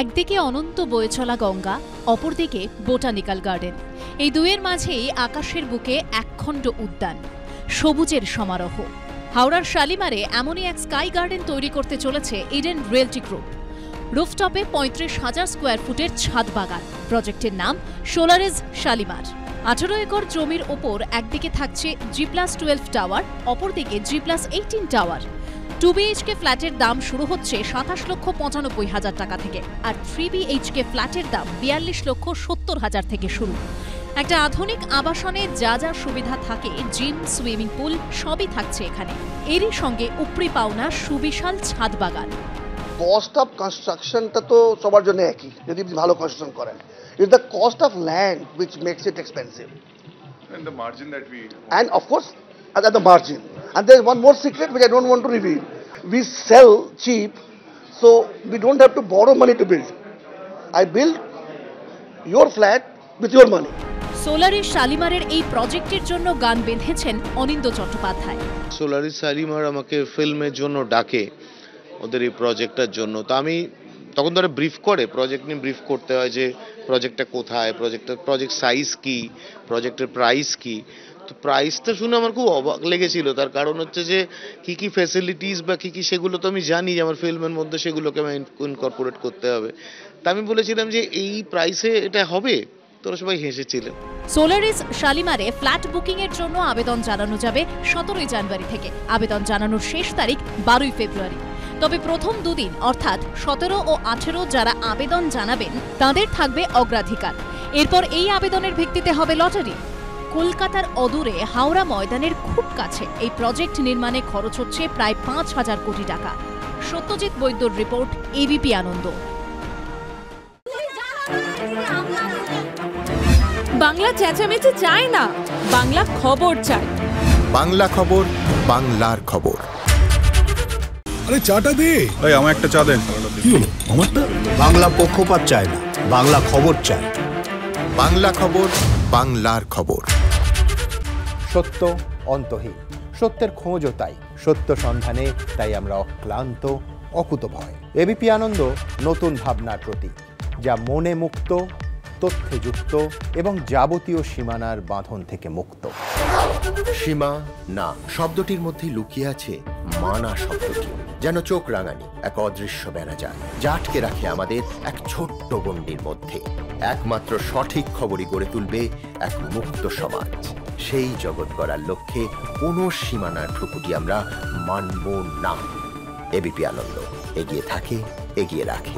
একদিকে অনন্ত বয়ে চলা গঙ্গা, অপরদিকে বোটানিক্যাল গার্ডেন। এই দুয়ের মাঝেই আকাশের বুকে একখণ্ড উদ্যান, সবুজের সমারোহ। হাওড়ার শালিমারে এমনই এক স্কাই গার্ডেন তৈরি করতে চলেছে ইডেন রিয়েলটি গ্রুপ। রুফটপে ৩৫,০০০ স্কোয়ার ফুটের ছাদ বাগান। প্রজেক্টের নাম সোলারিজ শালিমার। ১৮ একর জমির ওপর একদিকে থাকছে G+12 টাওয়ার, অপরদিকে G+18 টাওয়ার। 2 BHK ফ্ল্যাটের দাম শুরু হচ্ছে ২৭,৯৫,০০০ টাকা থেকে, আর 3 BHK ফ্ল্যাটের দাম ৪২,৭০,০০০ থেকে শুরু। একটা আধুনিক আবাসনে যা যা সুবিধা থাকে, জিম, সুইমিং পুল সবই থাকছে এখানে। এরই সঙ্গে উপরি পাওনা সুবিশাল ছাদ বাগান। কস্ট অফ কনস্ট্রাকশনটা তো সবার জন্য একই, যদি ভালো কনস্ট্রাকশন করেন। It's the cost of land which makes it expensive. And the margin that we... And of course, at the margin. And there is one more secret which I don't want to reveal. We sell cheap, so we don't have to borrow money to build. I build your flat with your money. সোলারিজ শালিমারের এই প্রজেক্টের জন্য গান বেঁধেছেন অনিন্দ্য চট্টোপাধ্যায়। সোলারিজ শালিমার আমাকে ফিল্মের জন্য ডাকে, ওদের এই প্রজেক্টটার জন্য। তো আমি তখন ধরে ব্রিফ করে, প্রজেক্ট নিয়ে ব্রিফ করতে হয় যে প্রজেক্টটা কোথায়, প্রজেক্ট সাইজ কি, প্রজেক্টের প্রাইস কি। তো প্রাইসটা শুনে আমার খুব অবাক লেগেছিল। তার কারণ হচ্ছে যে কি কি ফ্যাসিলিটিস বা কি কি সেগুলো তো আমি জানি যে আমার ফিল্মের মধ্যে সেগুলোকে আমি ইনকর্পোরেট করতে হবে। তা আমি বলেছিলাম যে এই প্রাইসে এটা হবে। তোরা সবাই হেসেছিলেন। সোলারিজ শালিমারে ফ্ল্যাট বুকিং এর জন্য আবেদন জানানো যাবে ১৭ জানুয়ারি থেকে। আবেদন জানানোর শেষ তারিখ ১২ ফেব্রুয়ারি। তবে প্রথম দুদিন অর্থাৎ ১৭ ও ১৮ যারা আবেদন জানাবেন তাদের থাকবে অগ্রাধিকার। এরপর এই আবেদনের ভিত্তিতে হবে লটারি। কলকাতার অদূরে হাওড়া ময়দানের খুব কাছে এই প্রজেক্ট নির্মাণে খরচ হচ্ছে প্রায় ৫,০০০ কোটি টাকা। সত্যজিৎ বৈদ্যর রিপোর্ট, এবিপি আনন্দ। বাংলা চেঁচামেচি চায় না, বাংলা খবর চায়। বাংলা খবর, বাংলার খবর। আরে চাটা দে। এই আমার একটা চা দেন। কি হলো আমারটা? বাংলা পক্ষপাত চায় না, বাংলা খবর চায়। বাংলা খবর, বাংলার খবর। সত্য অন্তহীন, সত্যের খোঁজও তাই, সত্য সন্ধানে তাই আমরা অক্লান্ত, অকুতভয়। এবিপি আনন্দ নতুন ভাবনার প্রতীক, যা মনে মুক্ত, তথ্যে যুক্ত এবং যাবতীয় সীমানার বাঁধন থেকে মুক্ত। সীমা না শব্দটির মধ্যে লুকিয়ে আছে মানা শব্দটি, যেন চোখ রাঙানি এক অদৃশ্য বেড়াজাল, যা আটকে রাখে আমাদের এক ছোট্ট গণ্ডির মধ্যে। একমাত্র সঠিক খবরই গড়ে তুলবে এক মুক্ত সমাজ। সেই জগৎ গড়ার লক্ষ্যে কোনো সীমানার ঠুকুটি আমরা মানব না। এবিপি আনন্দ এগিয়ে থাকে, এগিয়ে রাখে।